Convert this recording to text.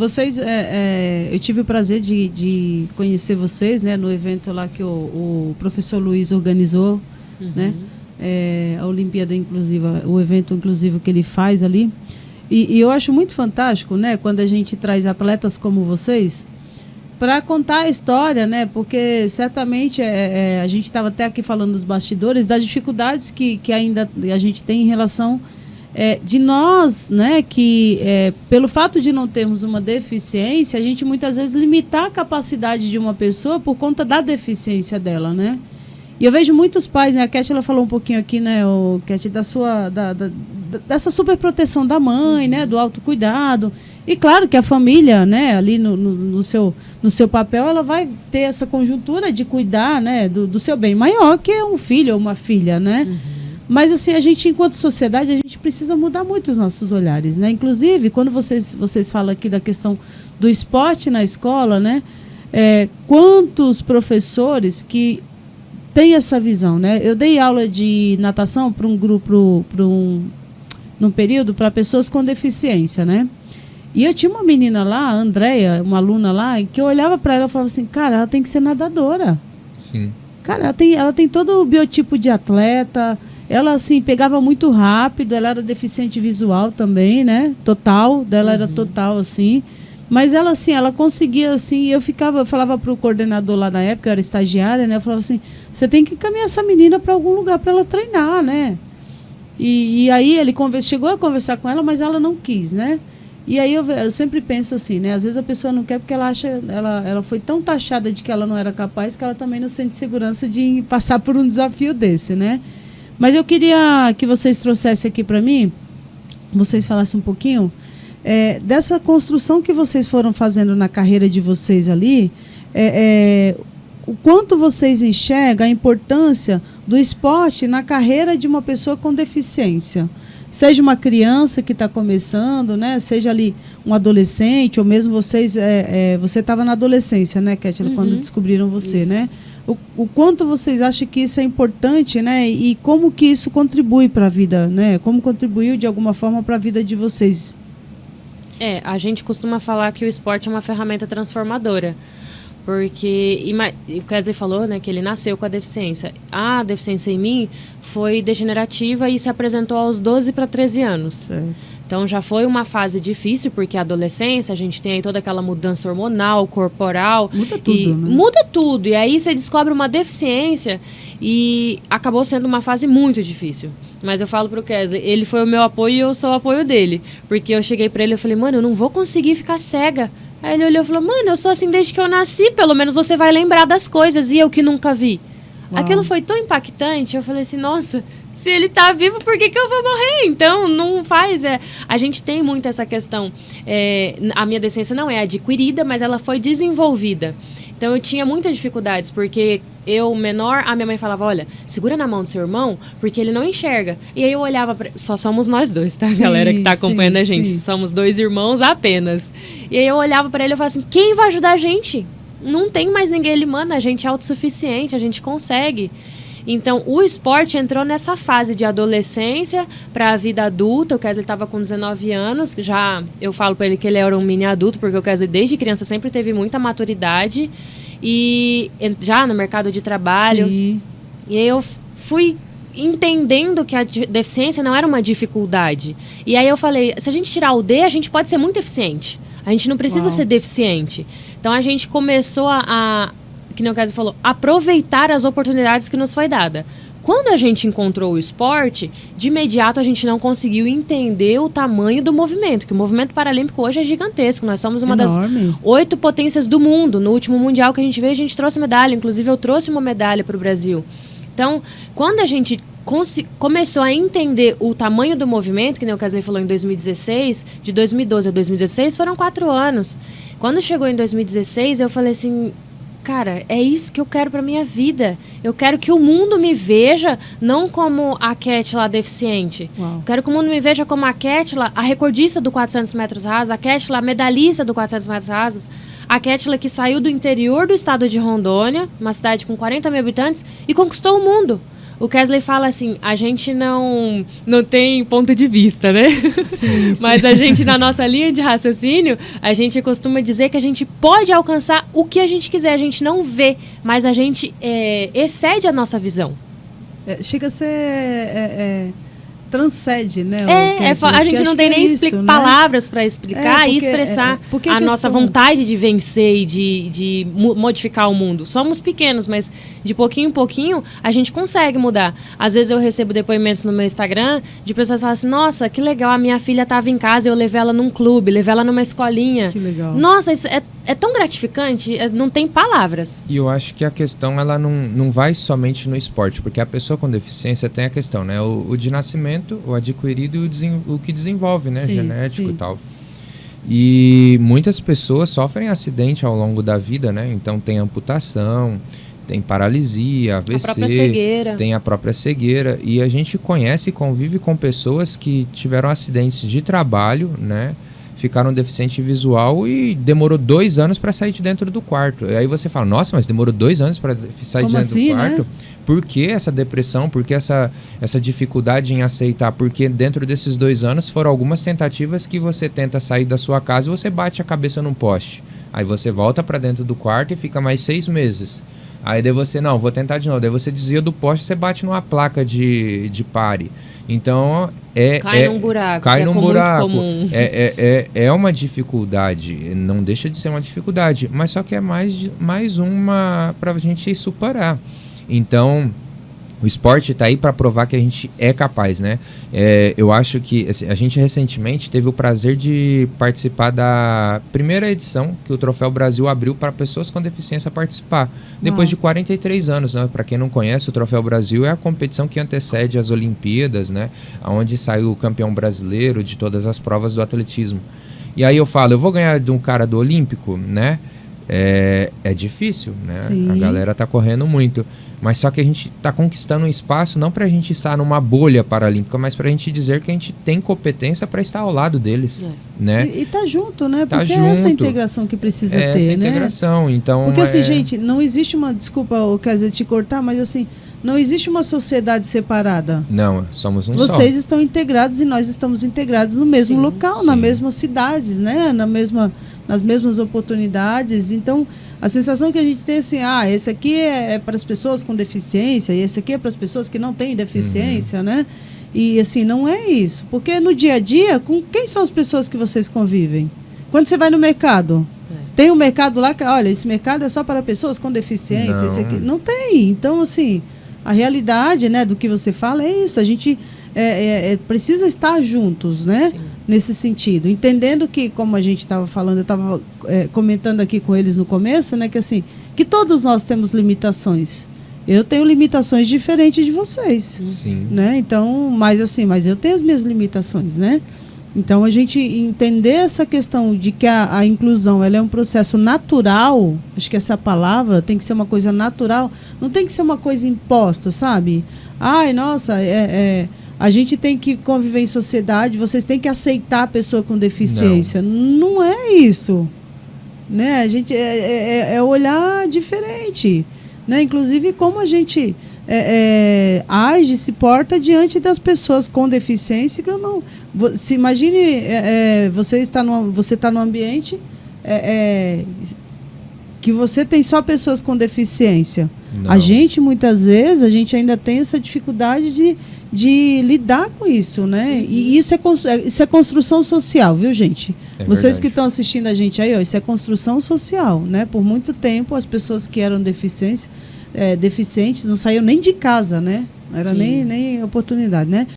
Vocês, eu tive o prazer de conhecer vocês, né, no evento lá que o professor Luiz organizou, né, a Olimpíada Inclusiva, o evento inclusivo que ele faz ali. E eu acho muito fantástico, né, quando a gente traz atletas como vocês para contar a história, né, porque certamente a gente estava até aqui falando dos bastidores, das dificuldades que ainda a gente tem em relação de nós, né, que pelo fato de não termos uma deficiência, a gente muitas vezes limitar a capacidade de uma pessoa por conta da deficiência dela, né? E eu vejo muitos pais, né, a Cat, ela falou um pouquinho aqui, né, Cat, dessa super proteção da mãe, né, do autocuidado. E claro que a família, né, ali no seu papel, ela vai ter essa conjuntura de cuidar, né, do seu bem maior, que é um filho ou uma filha, né? Mas, assim, a gente, enquanto sociedade, a gente precisa mudar muito os nossos olhares, né? Inclusive, quando vocês falam aqui da questão do esporte na escola, né? Quantos professores que têm essa visão, né? Eu dei aula de natação para um grupo, num período, para pessoas com deficiência, né? E eu tinha uma menina lá, a Andréia, uma aluna lá, que eu olhava para ela e falava assim, cara, ela tem que ser nadadora. Sim. Cara, ela tem todo o biotipo de atleta. Ela, assim, pegava muito rápido, ela era deficiente visual também, né? Total, dela era total, assim. Mas ela, assim, ela conseguia, assim, eu falava pro coordenador lá na época, eu era estagiária, né? Eu falava assim, você tem que encaminhar essa menina para algum lugar para ela treinar, né? E aí ele chegou a conversar com ela, mas ela não quis, né? E aí eu sempre penso assim, né? Às vezes a pessoa não quer porque ela acha, ela foi tão taxada de que ela não era capaz que ela também não sente segurança de passar por um desafio desse, né? Mas eu queria que vocês trouxessem aqui para mim, vocês falassem um pouquinho dessa construção que vocês foram fazendo na carreira de vocês ali, o quanto vocês enxergam a importância do esporte na carreira de uma pessoa com deficiência. Seja uma criança que está começando, né? Seja ali um adolescente, ou mesmo vocês... você estava na adolescência, né, Kétila, quando descobriram você, isso, né? O quanto vocês acham que isso é importante, né? E como que isso contribui para a vida, né? Como contribuiu de alguma forma para a vida de vocês? A gente costuma falar que o esporte é uma ferramenta transformadora. Porque o Kesley falou, né, que ele nasceu com a deficiência. A deficiência em mim foi degenerativa e se apresentou aos 12 para 13 anos. Certo. Então já foi uma fase difícil, porque a adolescência, a gente tem aí toda aquela mudança hormonal, corporal. Muda tudo, né? Muda tudo. E aí você descobre uma deficiência e acabou sendo uma fase muito difícil. Mas eu falo pro Kesley, ele foi o meu apoio e eu sou o apoio dele. Porque eu cheguei para ele e falei, mano, eu não vou conseguir ficar cega. Aí ele olhou e falou, mano, eu sou assim desde que eu nasci, pelo menos você vai lembrar das coisas, e eu que nunca vi. Uau. Aquilo foi tão impactante, eu falei assim, nossa, se ele tá vivo, por que eu vou morrer? Então, não faz. A gente tem muito essa questão. A minha deficiência não é adquirida, mas ela foi desenvolvida. Então, eu tinha muitas dificuldades, porque eu, menor, a minha mãe falava, olha, segura na mão do seu irmão, porque ele não enxerga. E aí eu olhava, só somos nós dois, tá? Sim, galera que tá acompanhando a gente. Sim. Somos 2 irmãos apenas. E aí eu olhava pra ele e falava assim, quem vai ajudar a gente? Não tem mais ninguém. Ele, mano, a gente é autossuficiente, a gente consegue. Então, o esporte entrou nessa fase de adolescência para a vida adulta. O Kesley estava com 19 anos. Já eu falo para ele que ele era um mini adulto, porque o Kesley, desde criança, sempre teve muita maturidade. E já no mercado de trabalho. Sim. E aí eu fui entendendo que a deficiência não era uma dificuldade. E aí eu falei, se a gente tirar o D, a gente pode ser muito eficiente. A gente não precisa ser deficiente. Então, a gente começou que nem o Kesley falou, aproveitar as oportunidades que nos foi dada. Quando a gente encontrou o esporte, de imediato a gente não conseguiu entender o tamanho do movimento, que o movimento paralímpico hoje é gigantesco. Nós somos uma das 8 potências do mundo. No último mundial que a gente veio, a gente trouxe medalha. Inclusive, eu trouxe uma medalha para o Brasil. Então, quando a gente começou a entender o tamanho do movimento, que nem o Kesley falou em 2016, de 2012 a 2016 foram 4 anos. Quando chegou em 2016, eu falei assim, cara, é isso que eu quero para minha vida. Eu quero que o mundo me veja não como a Kétila deficiente. Uau. Eu quero que o mundo me veja como a Kétila, a recordista do 400 metros rasos, a Kétila, a medalhista do 400 metros rasos, a Kétila que saiu do interior do estado de Rondônia, uma cidade com 40 mil habitantes, e conquistou o mundo. O Kesley fala assim, a gente não tem ponto de vista, né? Sim. Mas a gente, na nossa linha de raciocínio, a gente costuma dizer que a gente pode alcançar o que a gente quiser. A gente não vê, mas a gente excede a nossa visão. Chega a ser... transcende, né? A gente não tem nem palavras para explicar e expressar a nossa vontade de vencer e de modificar o mundo. Somos pequenos, mas de pouquinho em pouquinho a gente consegue mudar. Às vezes eu recebo depoimentos no meu Instagram de pessoas que falam assim, nossa, que legal, a minha filha estava em casa, eu levei ela num clube, levei ela numa escolinha. Que legal. Nossa, isso é tão gratificante, não tem palavras. E eu acho que a questão, ela não vai somente no esporte, porque a pessoa com deficiência tem a questão, né? O de nascimento, o adquirido e o que desenvolve, né? Sim, genético sim. e tal. E muitas pessoas sofrem acidente ao longo da vida, né? Então tem amputação, tem paralisia, AVC, a própria cegueira. Tem a própria cegueira. E a gente conhece e convive com pessoas que tiveram acidentes de trabalho, né? Ficaram deficiente visual e demorou 2 anos para sair de dentro do quarto. E aí você fala, nossa, mas demorou 2 anos para sair de dentro do quarto? Né? Por que essa depressão? Por que essa dificuldade em aceitar? Porque dentro desses 2 anos foram algumas tentativas que você tenta sair da sua casa e você bate a cabeça num poste. Aí você volta para dentro do quarto e fica mais 6 meses. Aí daí você, não, vou tentar de novo. Daí você desvia do poste e você bate numa placa de pare. Então, cai num buraco. Cai num buraco. Muito comum. É uma dificuldade, não deixa de ser uma dificuldade, mas só que é mais uma para a gente superar. Então, o esporte está aí para provar que a gente é capaz, né? Eu acho que assim, a gente recentemente teve o prazer de participar da primeira edição que o Troféu Brasil abriu para pessoas com deficiência participar. Depois de 43 anos, né? Para quem não conhece, o Troféu Brasil é a competição que antecede as Olimpíadas, né? Onde sai o campeão brasileiro de todas as provas do atletismo. E aí eu falo, eu vou ganhar de um cara do Olímpico, né? É difícil, né? Sim. A galera tá correndo muito. Mas só que a gente está conquistando um espaço não para a gente estar numa bolha paralímpica, mas para a gente dizer que a gente tem competência para estar ao lado deles, né? E tá junto, né? Tá porque junto. É essa integração que precisa ter, essa né? integração, então... Porque assim, gente, não existe uma... Desculpa, eu quero dizer, te cortar, mas assim, não existe uma sociedade separada. Não, somos um só. Vocês estão integrados e nós estamos integrados no mesmo local, sim. nas mesmas cidades, né? Nas mesmas oportunidades. Então, a sensação que a gente tem é assim, esse aqui é para as pessoas com deficiência, e esse aqui é para as pessoas que não têm deficiência, né? E assim, não é isso. Porque no dia a dia, com quem são as pessoas que vocês convivem? Quando você vai no mercado, tem um mercado lá que, olha, esse mercado é só para pessoas com deficiência, esse aqui. Não tem. Então, assim, a realidade, né, do que você fala é isso. A gente precisa estar juntos, né? Sim. Nesse sentido. Entendendo que, como a gente estava falando, eu estava comentando aqui com eles no começo, né? Que assim, que todos nós temos limitações. Eu tenho limitações diferentes de vocês. Sim. Né? Então, mas eu tenho as minhas limitações, né? Então, a gente entender essa questão de que a inclusão ela é um processo natural, acho que essa palavra tem que ser uma coisa natural, não tem que ser uma coisa imposta, sabe? Nossa, a gente tem que conviver em sociedade, vocês têm que aceitar a pessoa com deficiência. Não é isso. Né? A gente olhar diferente. Né? Inclusive, como a gente age, se porta diante das pessoas com deficiência. Que eu não, se imagine, você está num ambiente que você tem só pessoas com deficiência. Não. A gente, muitas vezes, a gente ainda tem essa dificuldade de lidar com isso, né? E isso é construção social, viu, gente? Vocês verdade. Que estão assistindo a gente aí, isso é construção social, né? Por muito tempo, as pessoas que eram deficientes não saíam nem de casa, né? Não era nem oportunidade, né?